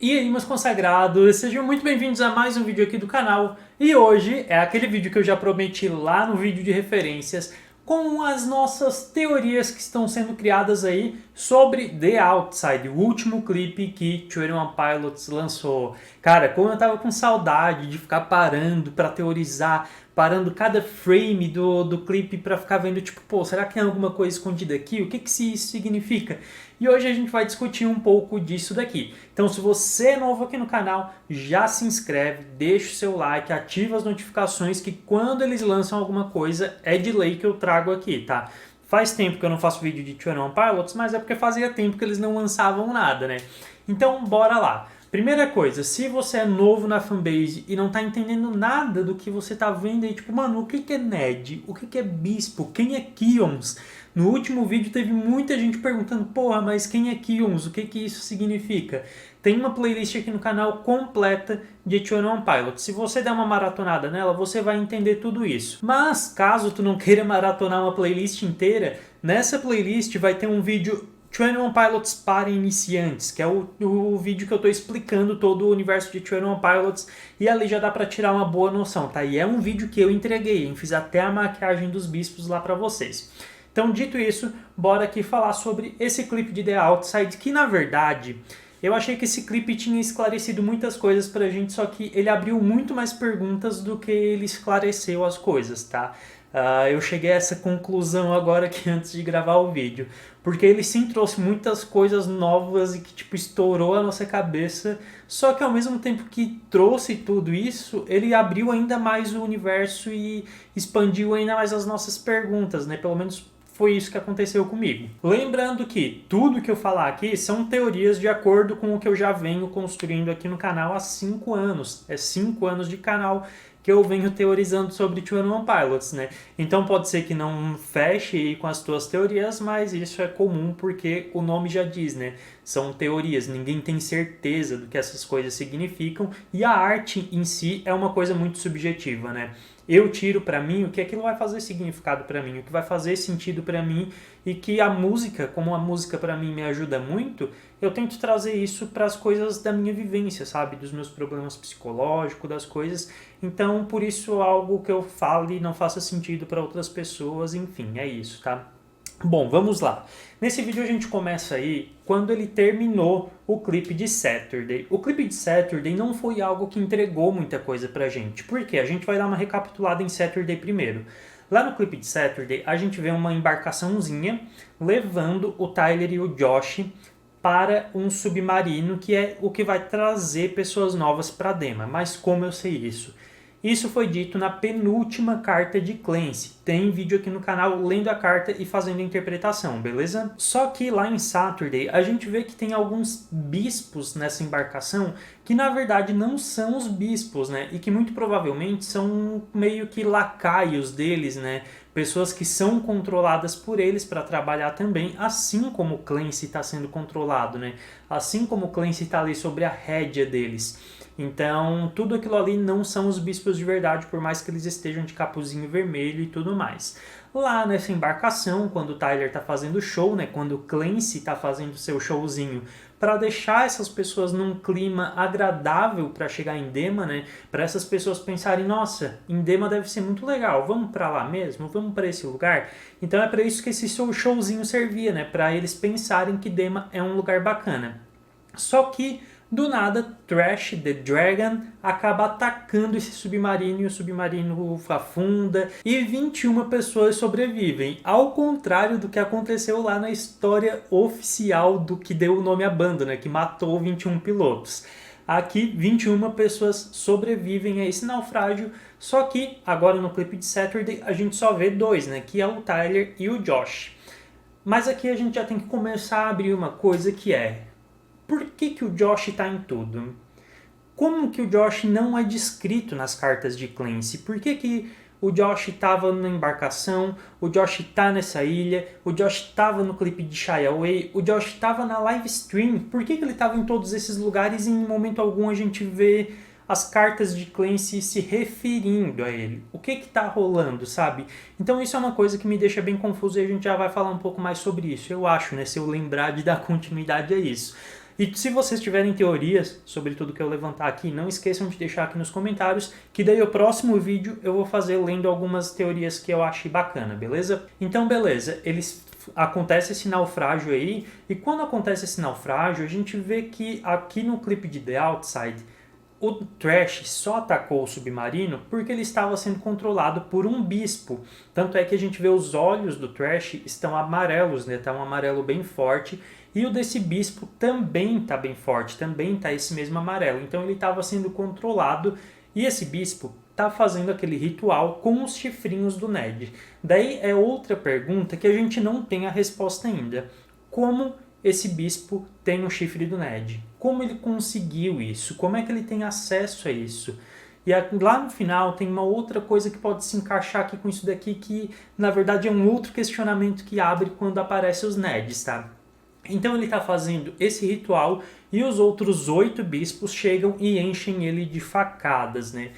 E aí, meus consagrados, sejam muito bem-vindos a mais um vídeo aqui do canal. E hoje é aquele vídeo que eu já prometi lá no vídeo de referências, com as nossas teorias que estão sendo criadas aí sobre The Outside, o último clipe que 21 Pilots lançou. Cara, como eu tava com saudade de ficar parando pra teorizar, parando cada frame do clipe pra ficar vendo, tipo, pô, será que tem alguma coisa escondida aqui? O que isso significa? E hoje a gente vai discutir um pouco disso daqui. Então, se você é novo aqui no canal, já se inscreve, deixa o seu like, ativa as notificações que quando eles lançam alguma coisa, é de lei que eu trago aqui, tá? Faz tempo que eu não faço vídeo de 21 Pilots, mas é porque fazia tempo que eles não lançavam nada, né? Então, bora lá. Primeira coisa, se você é novo na fanbase e não tá entendendo nada do que você tá vendo aí, tipo, mano, o que é Ned? O que é Bispo? Quem é Kions? No último vídeo teve muita gente perguntando, porra, mas quem é Kions? O que isso significa? Tem uma playlist aqui no canal completa de 21 Pilots. Se você der uma maratonada nela, você vai entender tudo isso. Mas, caso tu não queira maratonar uma playlist inteira, nessa playlist vai ter um vídeo 21 Pilots para iniciantes, que é o vídeo que eu estou explicando todo o universo de 21 Pilots, e ali já dá para tirar uma boa noção, tá? E é um vídeo que eu entreguei, hein? Fiz até a maquiagem dos bispos lá para vocês. Então, dito isso, bora aqui falar sobre esse clipe de The Outside, que na verdade, eu achei que esse clipe tinha esclarecido muitas coisas pra gente, só que ele abriu muito mais perguntas do que ele esclareceu as coisas, tá? Eu cheguei a essa conclusão agora aqui antes de gravar o vídeo, porque ele sim trouxe muitas coisas novas e que tipo estourou a nossa cabeça, só que ao mesmo tempo que trouxe tudo isso, ele abriu ainda mais o universo e expandiu ainda mais as nossas perguntas, né? Pelo menos foi isso que aconteceu comigo. Lembrando que tudo que eu falar aqui são teorias de acordo com o que eu já venho construindo aqui no canal há 5 anos. É 5 anos de canal que eu venho teorizando sobre 21 Pilots, né? Então pode ser que não feche com as tuas teorias, mas isso é comum porque o nome já diz, né? São teorias, ninguém tem certeza do que essas coisas significam e a arte em si é uma coisa muito subjetiva, né? Eu tiro pra mim o que aquilo vai fazer significado pra mim, o que vai fazer sentido pra mim e que a música, como a música pra mim me ajuda muito, eu tento trazer isso para as coisas da minha vivência, sabe? Dos meus problemas psicológicos, das coisas. Então, por isso, algo que eu fale não faça sentido para outras pessoas, enfim, é isso, tá? Bom, vamos lá. Nesse vídeo a gente começa aí quando ele terminou o clipe de Saturday. O clipe de Saturday não foi algo que entregou muita coisa pra gente. Por quê? A gente vai dar uma recapitulada em Saturday primeiro. Lá no clipe de Saturday a gente vê uma embarcaçãozinha levando o Tyler e o Josh para um submarino, que é o que vai trazer pessoas novas para Dema. Mas como eu sei isso? Isso foi dito na penúltima carta de Clancy. Tem vídeo aqui no canal lendo a carta e fazendo a interpretação, beleza? Só que lá em Saturday a gente vê que tem alguns bispos nessa embarcação que na verdade não são os bispos, né? E que muito provavelmente são meio que lacaios deles, né? Pessoas que são controladas por eles para trabalhar também, assim como o Clancy está sendo controlado, né? Assim como o Clancy está ali sobre a rédea deles. Então, tudo aquilo ali não são os bispos de verdade, por mais que eles estejam de capuzinho vermelho e tudo mais. Lá nessa embarcação, quando o Tyler tá fazendo show, né, quando o Clancy tá fazendo seu showzinho, para deixar essas pessoas num clima agradável para chegar em Dema, né, para essas pessoas pensarem, nossa, em Dema deve ser muito legal, vamos para lá mesmo, vamos para esse lugar. Então é para isso que esse showzinho servia, né, para eles pensarem que Dema é um lugar bacana. Só que do nada, Thrash, The Dragon, acaba atacando esse submarino e o submarino afunda e 21 pessoas sobrevivem, ao contrário do que aconteceu lá na história oficial do que deu o nome à banda, né, que matou 21 pilotos. Aqui, 21 pessoas sobrevivem a esse naufrágio, só que agora no clipe de Saturday a gente só vê 2, né, que é o Tyler e o Josh. Mas aqui a gente já tem que começar a abrir uma coisa que é: por que o Josh está em tudo? Como que o Josh não é descrito nas cartas de Clancy? Por que o Josh estava na embarcação, o Josh está nessa ilha, o Josh estava no clipe de Shy Away, o Josh estava na live stream? Por que ele estava em todos esses lugares e em momento algum a gente vê as cartas de Clancy se referindo a ele? O que está rolando, sabe? Então isso é uma coisa que me deixa bem confuso e a gente já vai falar um pouco mais sobre isso, eu acho, né? Se eu lembrar de dar continuidade a isso. E se vocês tiverem teorias sobre tudo que eu levantar aqui, não esqueçam de deixar aqui nos comentários, que daí o próximo vídeo eu vou fazer lendo algumas teorias que eu achei bacana, beleza? Então beleza, acontece esse naufrágio aí, e quando acontece esse naufrágio, a gente vê que aqui no clipe de The Outside, o Thrash só atacou o submarino porque ele estava sendo controlado por um bispo. Tanto é que a gente vê os olhos do Thrash estão amarelos, né? Tá um amarelo bem forte. E o desse bispo também tá bem forte, também tá esse mesmo amarelo. Então ele estava sendo controlado e esse bispo tá fazendo aquele ritual com os chifrinhos do Ned. Daí é outra pergunta que a gente não tem a resposta ainda. Como esse bispo tem o chifre do Ned? Como ele conseguiu isso? Como é que ele tem acesso a isso? E lá no final tem uma outra coisa que pode se encaixar aqui com isso daqui, que na verdade é um outro questionamento que abre quando aparecem os Neds, tá? Então ele está fazendo esse ritual e os outros 8 bispos chegam e enchem ele de facadas, né?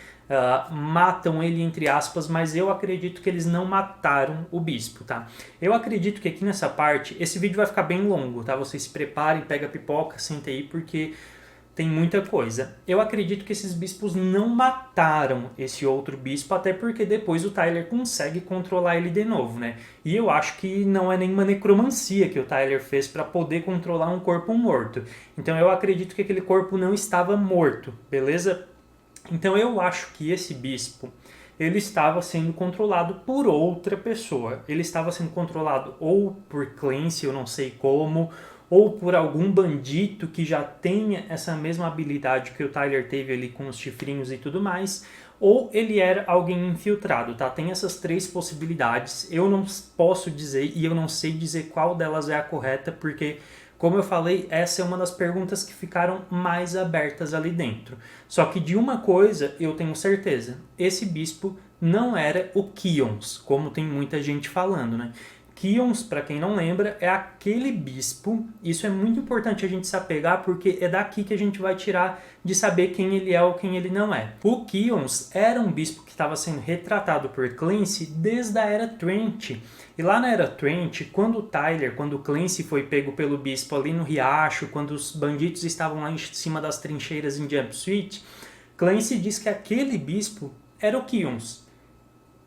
Matam ele, entre aspas, mas eu acredito que eles não mataram o bispo, tá? Eu acredito que aqui nessa parte, esse vídeo vai ficar bem longo, tá? Vocês se preparem, pega a pipoca, senta aí, porque tem muita coisa. Eu acredito que esses bispos não mataram esse outro bispo, até porque depois o Tyler consegue controlar ele de novo, né? E eu acho que não é nenhuma necromancia que o Tyler fez para poder controlar um corpo morto. Então eu acredito que aquele corpo não estava morto, beleza? Então eu acho que esse bispo, ele estava sendo controlado por outra pessoa. Ele estava sendo controlado ou por Clancy, eu não sei como, ou por algum bandito que já tenha essa mesma habilidade que o Tyler teve ali com os chifrinhos e tudo mais, ou ele era alguém infiltrado, tá? Tem essas 3 possibilidades. Eu não posso dizer e eu não sei dizer qual delas é a correta, porque, como eu falei, essa é uma das perguntas que ficaram mais abertas ali dentro. Só que de uma coisa eu tenho certeza, esse bispo não era o Kions, como tem muita gente falando, né? Kions, para quem não lembra, é aquele bispo, isso é muito importante a gente se apegar, porque é daqui que a gente vai tirar de saber quem ele é ou quem ele não é. O Kions era um bispo que estava sendo retratado por Clancy desde a Era Trent. E lá na Era Trent, quando o Clancy foi pego pelo bispo ali no riacho, quando os bandidos estavam lá em cima das trincheiras em Jump Street, Clancy diz que aquele bispo era o Kions.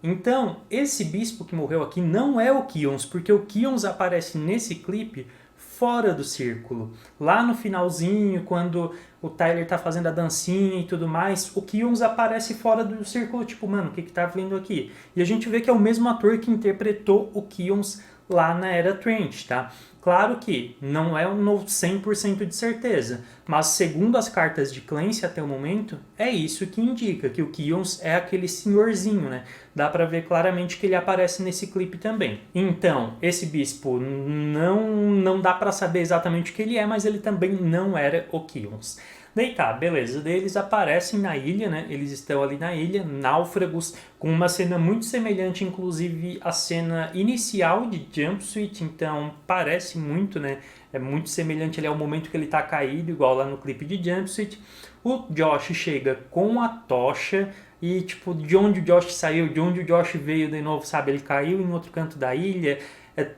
Então, esse bispo que morreu aqui não é o Kions, porque o Kions aparece nesse clipe fora do círculo. Lá no finalzinho, quando o Tyler tá fazendo a dancinha e tudo mais, o Kions aparece fora do círculo, tipo, mano, o que tá vindo aqui? E a gente vê que é o mesmo ator que interpretou o Kions lá na Era Trent, tá? Claro que não é um 100% de certeza, mas segundo as cartas de Clancy até o momento, é isso que indica, que o Kions é aquele senhorzinho, né? Dá pra ver claramente que ele aparece nesse clipe também. Então, esse bispo não dá pra saber exatamente o que ele é, mas ele também não era o Kions. Daí tá, beleza. Daí eles aparecem na ilha, né? Eles estão ali na ilha, náufragos, com uma cena muito semelhante, inclusive a cena inicial de Jump Street, então parece muito, né? É muito semelhante ali ao momento que ele tá caído, igual lá no clipe de Jump Street. O Josh chega com a tocha e, tipo, de onde o Josh saiu, de onde o Josh veio de novo, sabe? Ele caiu em outro canto da ilha.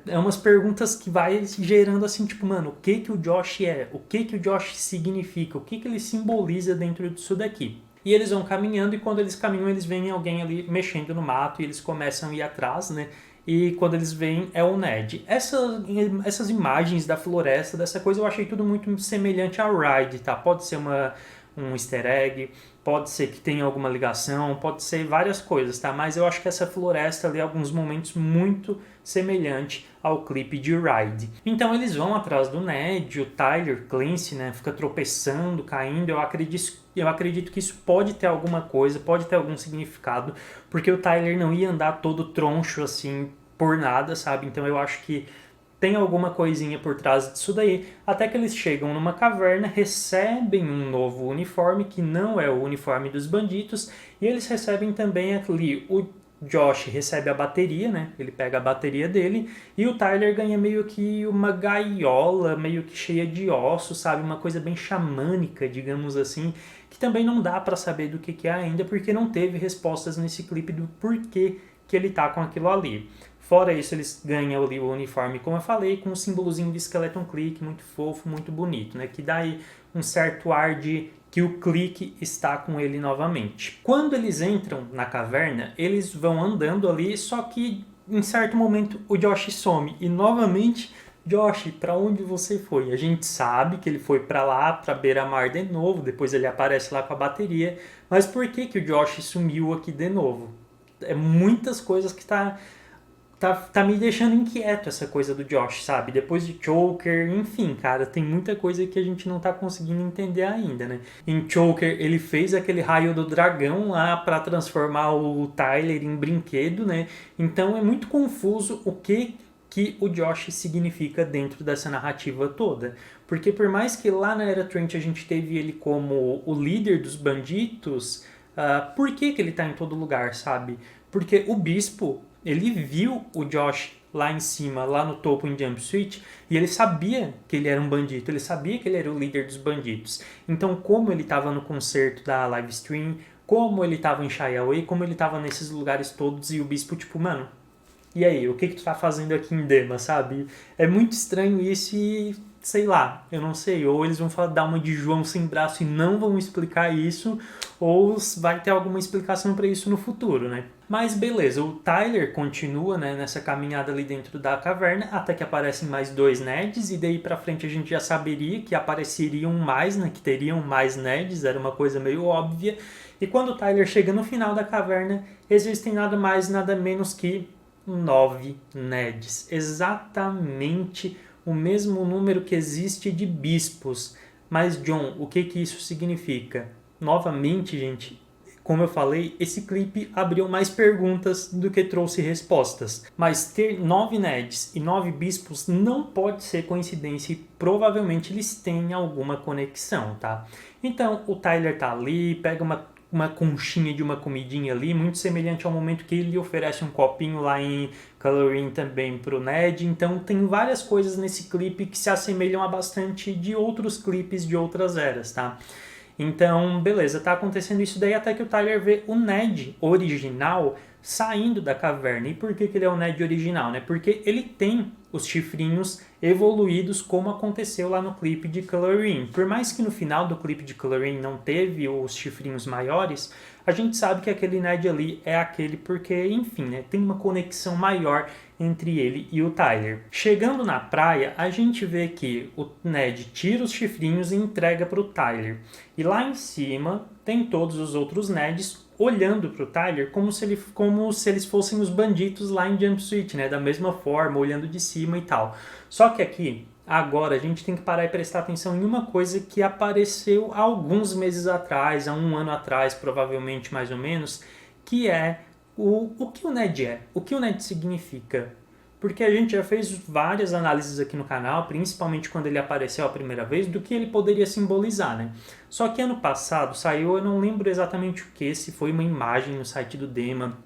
É umas perguntas que vai gerando assim, tipo, mano, o que o Josh é? O que o Josh significa? O que ele simboliza dentro disso daqui? E eles vão caminhando e quando eles caminham, eles veem alguém ali mexendo no mato e eles começam a ir atrás, né? E quando eles veem, é o Ned. Essas imagens da floresta, dessa coisa, eu achei tudo muito semelhante a Ride, tá? Pode ser um easter egg, pode ser que tenha alguma ligação, pode ser várias coisas, tá? Mas eu acho que essa floresta ali, alguns momentos muito semelhante ao clipe de Ride. Então eles vão atrás do Ned, o Tyler, Clancy, né? Fica tropeçando, caindo. Eu acredito que isso pode ter alguma coisa, pode ter algum significado, porque o Tyler não ia andar todo troncho assim por nada, sabe? Então eu acho que tem alguma coisinha por trás disso daí, até que eles chegam numa caverna, recebem um novo uniforme, que não é o uniforme dos bandidos, e eles recebem também ali, o Josh recebe a bateria, né? Ele pega a bateria dele, e o Tyler ganha meio que uma gaiola, meio que cheia de ossos, sabe? Uma coisa bem xamânica, digamos assim, que também não dá pra saber do que é ainda, porque não teve respostas nesse clipe do porquê que ele tá com aquilo ali. Fora isso, eles ganham ali o uniforme, como eu falei, com um símbolozinho de Skeleton Click, muito fofo, muito bonito, né? Que dá aí um certo ar de que o Click está com ele novamente. Quando eles entram na caverna, eles vão andando ali, só que em certo momento o Josh some. E novamente, Josh, para onde você foi? A gente sabe que ele foi para lá, para beira-mar de novo, depois ele aparece lá com a bateria. Mas por que que o Josh sumiu aqui de novo? É muitas coisas que tá me deixando inquieto essa coisa do Josh, sabe? Depois de Choker, enfim, cara, tem muita coisa que a gente não tá conseguindo entender ainda, né? Em Choker, ele fez aquele raio do dragão lá para transformar o Tyler em brinquedo, né? Então é muito confuso o que o Josh significa dentro dessa narrativa toda. Porque por mais que lá na Era Trent a gente teve ele como o líder dos bandidos, por que ele tá em todo lugar, sabe? Porque o Bispo, ele viu o Josh lá em cima, lá no topo em Jumpsuit, e ele sabia que ele era um bandido, ele sabia que ele era o líder dos bandidos. Então, como ele estava no concerto da livestream, como ele estava em Shy Away, como ele estava nesses lugares todos, e o Bispo, tipo, mano, e aí, o que tu tá fazendo aqui em Dema, sabe? É muito estranho isso e, sei lá, eu não sei, ou eles vão dar uma de João sem braço e não vão explicar isso, ou vai ter alguma explicação para isso no futuro, né? Mas beleza, o Tyler continua, né, nessa caminhada ali dentro da caverna, até que aparecem mais 2 Neds, e daí pra frente a gente já saberia que apareceriam mais, né, que teriam mais Neds, era uma coisa meio óbvia. E quando o Tyler chega no final da caverna, existem nada mais, nada menos que 9 Neds. Exatamente o mesmo número que existe de bispos. Mas, John, o que isso significa? Novamente, gente, como eu falei, esse clipe abriu mais perguntas do que trouxe respostas. Mas ter 9 Neds e 9 bispos não pode ser coincidência e provavelmente eles têm alguma conexão, tá? Então, o Tyler tá ali, pega uma conchinha de uma comidinha ali, muito semelhante ao momento que ele oferece um copinho lá em Coloring também pro Ned. Então tem várias coisas nesse clipe que se assemelham a bastante de outros clipes de outras eras, tá? Então, beleza, tá acontecendo isso daí até que o Tyler vê o Ned original saindo da caverna. E por que ele é o Ned original, né? Porque ele tem os chifrinhos evoluídos como aconteceu lá no clipe de Coloring. Por mais que no final do clipe de Coloring não teve os chifrinhos maiores, a gente sabe que aquele Ned ali é aquele porque, enfim, né, tem uma conexão maior entre ele e o Tyler. Chegando na praia, a gente vê que o Ned tira os chifrinhos e entrega para o Tyler. E lá em cima tem todos os outros Neds olhando para o Tyler como se eles fossem os bandidos lá em Jumpsuit, né? Da mesma forma, olhando de cima e tal. Só que aqui, agora, a gente tem que parar e prestar atenção em uma coisa que apareceu há alguns meses atrás, há um ano atrás, provavelmente mais ou menos, que é o que o Ned é, o que o Ned significa. Porque a gente já fez várias análises aqui no canal, principalmente quando ele apareceu a primeira vez, do que ele poderia simbolizar, né? Só que ano passado saiu, eu não lembro exatamente o que, se foi uma imagem no site do Dema,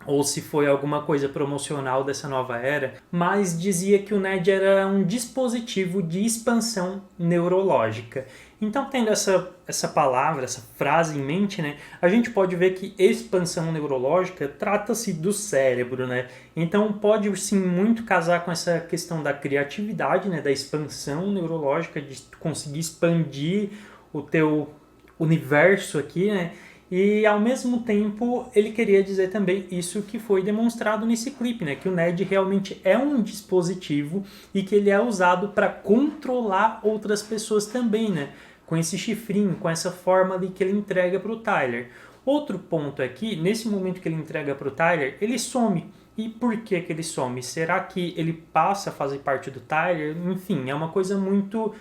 ou se foi alguma coisa promocional dessa nova era, mas dizia que o Ned era um dispositivo de expansão neurológica. Então, tendo essa palavra, essa frase em mente, né, a gente pode ver que expansão neurológica trata-se do cérebro, né? Então, pode sim muito casar com essa questão da criatividade, né, da expansão neurológica, de conseguir expandir o teu universo aqui, né? E ao mesmo tempo ele queria dizer também isso que foi demonstrado nesse clipe, né? Que o Ned realmente é um dispositivo e que ele é usado para controlar outras pessoas também, né? Com esse chifrinho, com essa forma ali que ele entrega para o Tyler. Outro ponto é que nesse momento que ele entrega para o Tyler, ele some. E por que ele some? Será que ele passa a fazer parte do Tyler? Enfim, é uma coisa muito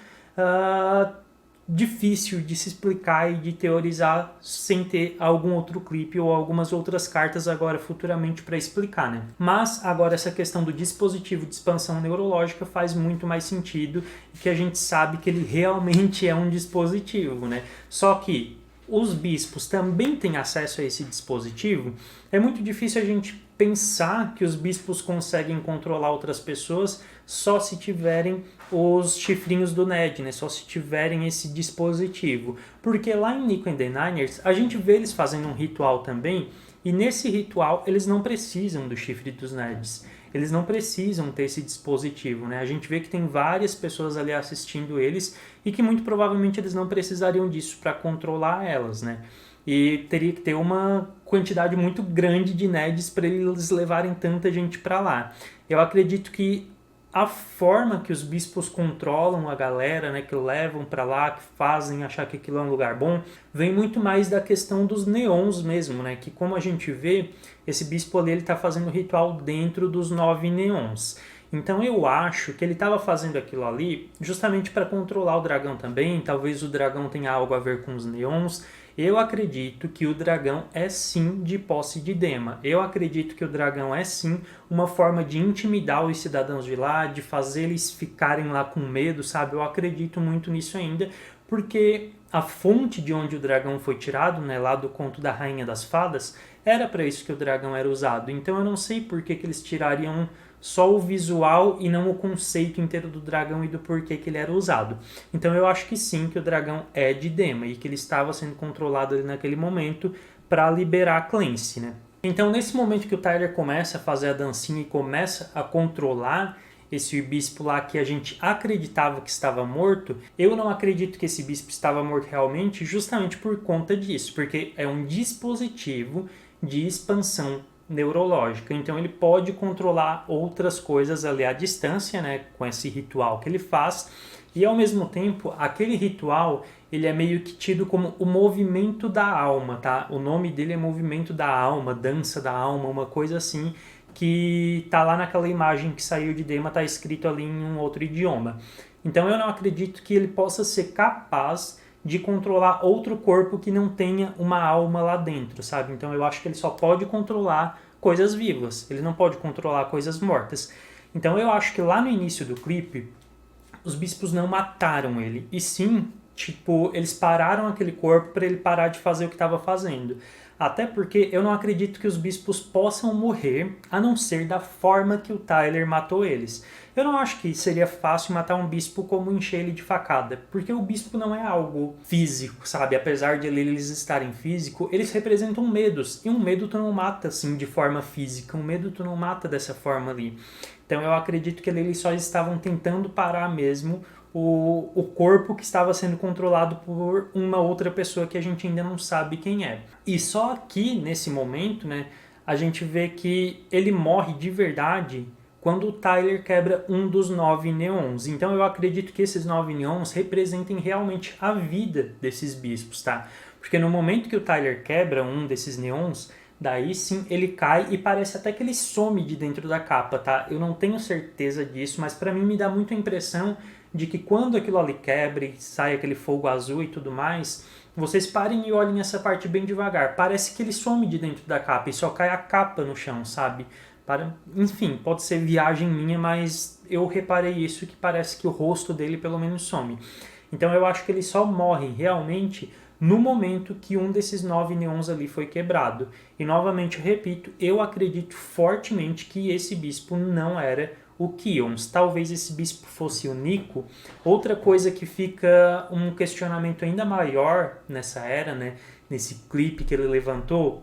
difícil de se explicar e de teorizar sem ter algum outro clipe ou algumas outras cartas agora futuramente para explicar, né? Mas agora essa questão do dispositivo de expansão neurológica faz muito mais sentido e que a gente sabe que ele realmente é um dispositivo, né? Só que os bispos também têm acesso a esse dispositivo. É muito difícil a gente pensar que os bispos conseguem controlar outras pessoas só se tiverem os chifrinhos do Ned, né? Só se tiverem esse dispositivo. Porque lá em Nico and the Niners, a gente vê eles fazendo um ritual também, e nesse ritual eles não precisam do chifre dos Neds. eles não precisam ter esse dispositivo, né? A gente vê que tem várias pessoas ali assistindo eles e que muito provavelmente eles não precisariam disso para controlar elas, né? E teria que ter uma quantidade muito grande de nerds para eles levarem tanta gente para lá. Eu acredito que a forma que os bispos controlam a galera, né, que levam para lá, que fazem achar que aquilo é um lugar bom, vem muito mais da questão dos neons mesmo, né, que como a gente vê, esse bispo ali ele está fazendo o ritual dentro dos 9 neons. Então eu acho que ele estava fazendo aquilo ali justamente para controlar o dragão também, talvez o dragão tenha algo a ver com os neons. Eu acredito que o dragão é sim de posse de Dema. Eu acredito que o dragão é sim uma forma de intimidar os cidadãos de lá, de fazer eles ficarem lá com medo, sabe? Eu acredito muito nisso ainda, porque a fonte de onde o dragão foi tirado, né, lá do conto da Rainha das Fadas, era para isso que o dragão era usado. Então eu não sei por que eles tirariam só o visual e não o conceito inteiro do dragão e do porquê que ele era usado. Então eu acho que sim, que o dragão é de Dema e que ele estava sendo controlado ali naquele momento para liberar a Clancy, né? Então nesse momento que o Tyler começa a fazer a dancinha e começa a controlar esse bispo lá que a gente acreditava que estava morto, eu não acredito que esse bispo estava morto realmente justamente por conta disso, porque é um dispositivo de expansão neurológica, então ele pode controlar outras coisas ali à distância, né, com esse ritual que ele faz, e ao mesmo tempo, aquele ritual, ele é meio que tido como o movimento da alma, tá? O nome dele é movimento da alma, dança da alma, uma coisa assim, que tá lá naquela imagem que saiu de Dema, tá escrito ali em um outro idioma. Então eu não acredito que ele possa ser capaz de controlar outro corpo que não tenha uma alma lá dentro, sabe? Então eu acho que ele só pode controlar coisas vivas, ele não pode controlar coisas mortas. Então eu acho que lá no início do clipe, os bispos não mataram ele, e sim, tipo, eles pararam aquele corpo para ele parar de fazer o que estava fazendo. Até porque eu não acredito que os bispos possam morrer, a não ser da forma que o Tyler matou eles. Eu não acho que seria fácil matar um bispo como encher ele de facada, porque o bispo não é algo físico, sabe? Apesar de eles estarem físico, eles representam medos, e um medo tu não mata assim de forma física, um medo tu não mata dessa forma ali. Então eu acredito que eles só estavam tentando parar mesmo o corpo que estava sendo controlado por uma outra pessoa que a gente ainda não sabe quem é. E só aqui, nesse momento, né, a gente vê que ele morre de verdade quando o Tyler quebra um dos 9 neons. Então eu acredito que esses 9 neons representem realmente a vida desses bispos, tá? Porque no momento que o Tyler quebra um desses neons, daí sim ele cai e parece até que ele some de dentro da capa, tá? Eu não tenho certeza disso, mas pra mim me dá muito a impressão de que quando aquilo ali quebra e sai aquele fogo azul e tudo mais, vocês parem e olhem essa parte bem devagar. Parece que ele some de dentro da capa e só cai a capa no chão, sabe? Enfim, pode ser viagem minha, mas eu reparei isso, que parece que o rosto dele pelo menos some. Então eu acho que ele só morre realmente no momento que um desses 9 neons ali foi quebrado. E novamente eu repito, eu acredito fortemente que esse bispo não era o Kions. Talvez esse bispo fosse o Nico. Outra coisa que fica um questionamento ainda maior nessa era, né, nesse clipe que ele levantou,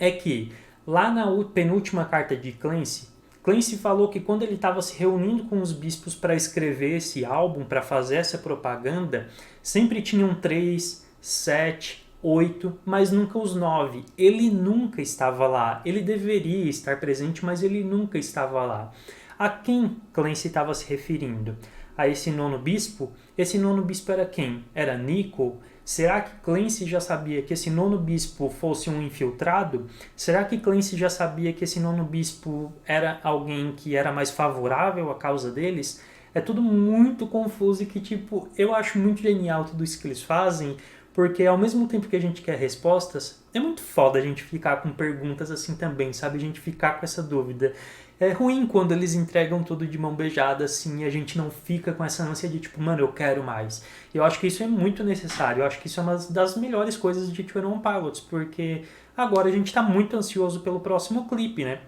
é que lá na penúltima carta de Clancy, Clancy falou que quando ele estava se reunindo com os bispos para escrever esse álbum, para fazer essa propaganda, sempre tinham 3, 7, 8, mas nunca os 9. Ele nunca estava lá. Ele deveria estar presente, mas ele nunca estava lá. A quem Clancy estava se referindo? A esse nono bispo? Esse nono bispo era quem? Era Nico? Será que Clancy já sabia que esse nono bispo fosse um infiltrado? Será que Clancy já sabia que esse nono bispo era alguém que era mais favorável à causa deles? É tudo muito confuso e que, tipo, eu acho muito genial tudo isso que eles fazem, porque ao mesmo tempo que a gente quer respostas, é muito foda a gente ficar com perguntas assim também, sabe? A gente ficar com essa dúvida. É ruim quando eles entregam tudo de mão beijada assim e a gente não fica com essa ânsia de tipo, mano, eu quero mais. Eu acho que isso é muito necessário. Eu acho que isso é uma das melhores coisas de 21 Pilots, porque agora a gente tá muito ansioso pelo próximo clipe, né?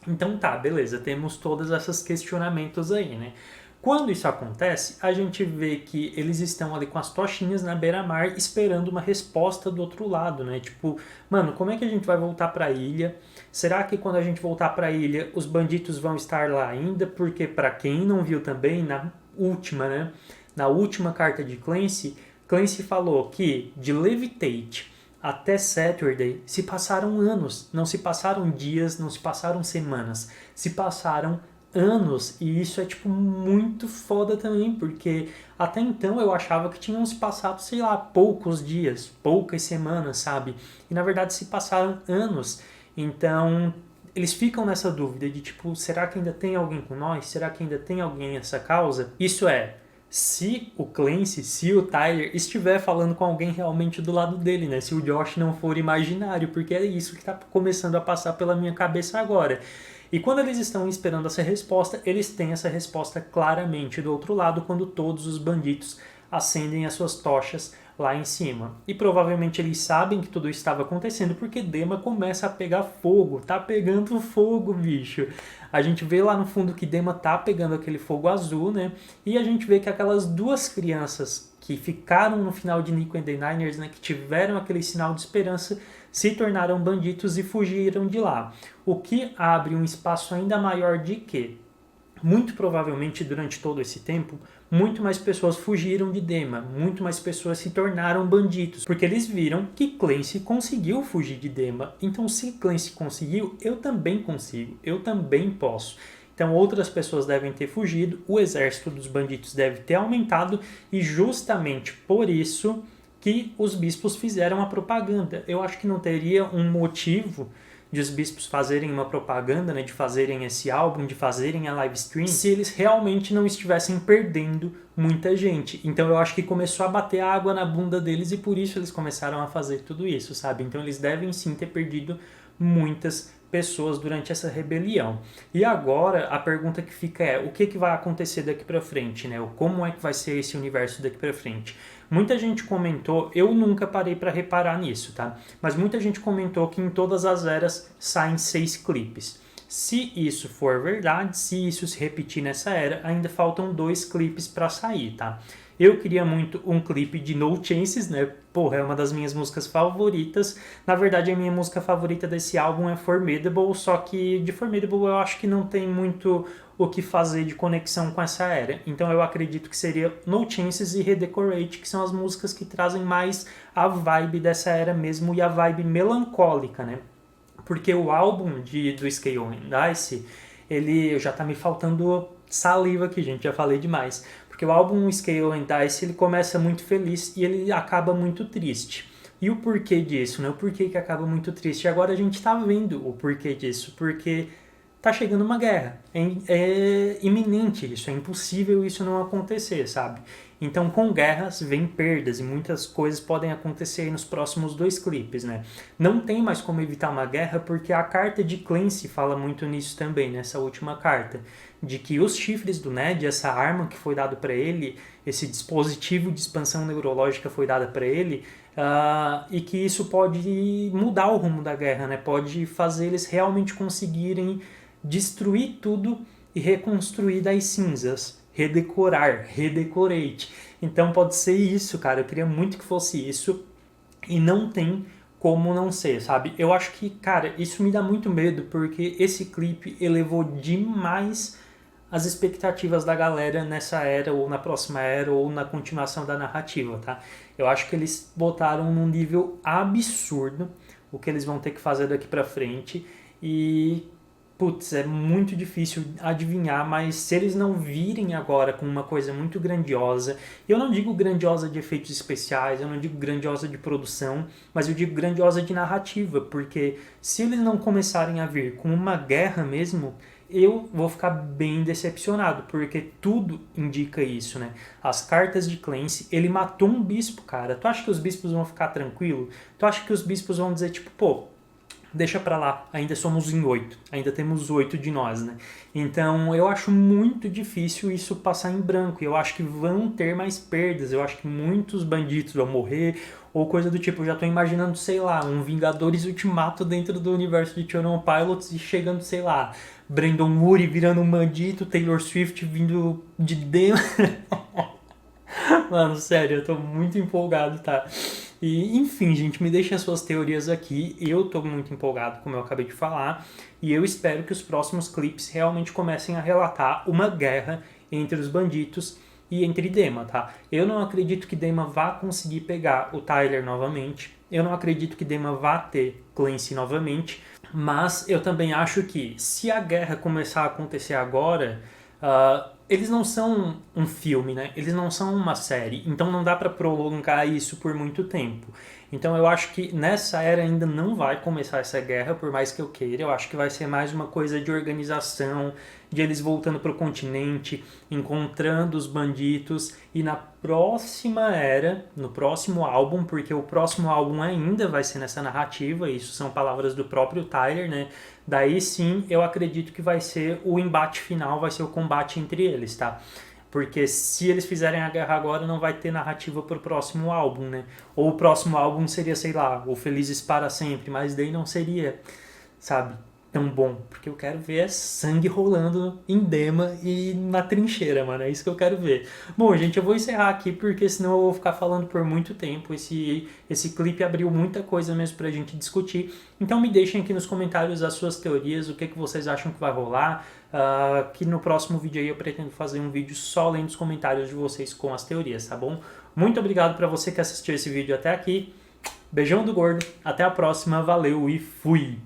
Então tá, beleza, temos todos esses questionamentos aí, né? Quando isso acontece, a gente vê que eles estão ali com as tochinhas na beira-mar esperando uma resposta do outro lado, né? Tipo, mano, como é que a gente vai voltar para a ilha? Será que quando a gente voltar para a ilha, os bandidos vão estar lá ainda? Porque para quem não viu também, na última, né? Na última carta de Clancy, Clancy falou que de Levitate até Saturday se passaram anos, não se passaram dias, não se passaram semanas, se passaram anos, e isso é tipo muito foda também, porque até então eu achava que tinham se passado, sei lá, poucos dias, poucas semanas, sabe? E na verdade se passaram anos. Então eles ficam nessa dúvida de tipo, será que ainda tem alguém com nós? Será que ainda tem alguém nessa causa? Isso é, se o Clancy, se o Tyler estiver falando com alguém realmente do lado dele, né? Se o Josh não for imaginário, porque é isso que está começando a passar pela minha cabeça agora. E quando eles estão esperando essa resposta, eles têm essa resposta claramente do outro lado, quando todos os bandidos acendem as suas tochas lá em cima. E provavelmente eles sabem que tudo estava acontecendo porque Dema começa a pegar fogo. Tá pegando fogo, bicho. A gente vê lá no fundo que Dema tá pegando aquele fogo azul, né? E a gente vê que aquelas duas crianças que ficaram no final de Nico and the Niners, né, que tiveram aquele sinal de esperança, se tornaram bandidos e fugiram de lá. O que abre um espaço ainda maior de que, muito provavelmente durante todo esse tempo, muito mais pessoas fugiram de Dema, muito mais pessoas se tornaram bandidos, porque eles viram que Clancy conseguiu fugir de Dema. Então, se Clancy conseguiu, eu também consigo, eu também posso. Então outras pessoas devem ter fugido, o exército dos bandidos deve ter aumentado e justamente por isso que os bispos fizeram a propaganda. Eu acho que não teria um motivo de os bispos fazerem uma propaganda, né, de fazerem esse álbum, de fazerem a live stream, se eles realmente não estivessem perdendo muita gente. Então eu acho que começou a bater água na bunda deles e por isso eles começaram a fazer tudo isso, sabe? Então eles devem sim ter perdido muitas pessoas durante essa rebelião. E agora a pergunta que fica é, o que vai acontecer daqui para frente, né? Como é que vai ser esse universo daqui para frente? Muita gente comentou, eu nunca parei para reparar nisso, tá? Mas muita gente comentou que em todas as eras saem 6 clipes. Se isso for verdade, se isso se repetir nessa era, ainda faltam 2 clipes para sair, tá? Eu queria muito um clipe de No Chances, né? Porra, é uma das minhas músicas favoritas. Na verdade, a minha música favorita desse álbum é Formidable, só que de Formidable eu acho que não tem muito o que fazer de conexão com essa era. Então eu acredito que seria No Chances e Redecorate, que são as músicas que trazem mais a vibe dessa era mesmo e a vibe melancólica, né? Porque o álbum do Scale and Dice, ele já tá me faltando saliva aqui, gente, já falei demais. Porque o álbum Scale and Dice, ele começa muito feliz e ele acaba muito triste. E o porquê disso, né? O porquê que acaba muito triste. E agora a gente tá vendo o porquê disso. Porque tá chegando uma guerra. É iminente isso, é impossível isso não acontecer, sabe? Então, com guerras vem perdas e muitas coisas podem acontecer aí nos próximos 2 clipes, né? Não tem mais como evitar uma guerra porque a carta de Clancy fala muito nisso também, nessa última carta. De que os chifres do Ned, essa arma que foi dada para ele, esse dispositivo de expansão neurológica foi dada para ele, e que isso pode mudar o rumo da guerra, né? Pode fazer eles realmente conseguirem destruir tudo e reconstruir das cinzas. Redecorar, redecorate. Então pode ser isso, cara. Eu queria muito que fosse isso e não tem como não ser, sabe? Eu acho que, cara, isso me dá muito medo porque esse clipe elevou demais as expectativas da galera nessa era ou na próxima era ou na continuação da narrativa, tá? Eu acho que eles botaram num nível absurdo o que eles vão ter que fazer daqui pra frente e putz, é muito difícil adivinhar, mas se eles não virem agora com uma coisa muito grandiosa, eu não digo grandiosa de efeitos especiais, eu não digo grandiosa de produção, mas eu digo grandiosa de narrativa, porque se eles não começarem a vir com uma guerra mesmo, eu vou ficar bem decepcionado, porque tudo indica isso, né? As cartas de Clancy, ele matou um bispo, cara. Tu acha que os bispos vão ficar tranquilos? Tu acha que os bispos vão dizer, tipo, pô, deixa pra lá, ainda somos em 8, ainda temos 8 de nós, né? Então eu acho muito difícil isso passar em branco, eu acho que vão ter mais perdas, eu acho que muitos bandidos vão morrer, ou coisa do tipo, eu já tô imaginando, sei lá, um Vingadores Ultimato dentro do universo de Children of Pilots e chegando, sei lá, Brandon Moore virando um bandido, Taylor Swift vindo de dentro. Mano, sério, eu tô muito empolgado, tá? E, enfim, gente, me deixem as suas teorias aqui. Eu tô muito empolgado, como eu acabei de falar, e eu espero que os próximos clipes realmente comecem a relatar uma guerra entre os bandidos e entre Dema, tá? Eu não acredito que Dema vá conseguir pegar o Tyler novamente. Eu não acredito que Dema vá ter Clancy novamente. Mas eu também acho que se a guerra começar a acontecer agora, eles não são um filme, né? Eles não são uma série, então não dá pra prolongar isso por muito tempo. Então eu acho que nessa era ainda não vai começar essa guerra, por mais que eu queira. Eu acho que vai ser mais uma coisa de organização, de eles voltando pro continente, encontrando os bandidos, e na próxima era, no próximo álbum, porque o próximo álbum ainda vai ser nessa narrativa, isso são palavras do próprio Tyler, né? Daí sim, eu acredito que vai ser o embate final, vai ser o combate entre eles, tá? Porque se eles fizerem a guerra agora, não vai ter narrativa pro próximo álbum, né? Ou o próximo álbum seria, sei lá, o Felizes para Sempre, mas daí não seria, sabe, tão bom. Porque eu quero ver sangue rolando em Dema e na trincheira, mano. É isso que eu quero ver. Bom, gente, eu vou encerrar aqui porque senão eu vou ficar falando por muito tempo. Esse clipe abriu muita coisa mesmo pra gente discutir. Então me deixem aqui nos comentários as suas teorias, o que vocês acham que vai rolar. Que no próximo vídeo aí eu pretendo fazer um vídeo só lendo os comentários de vocês com as teorias, tá bom? Muito obrigado pra você que assistiu esse vídeo até aqui. Beijão do gordo, até a próxima, valeu e fui!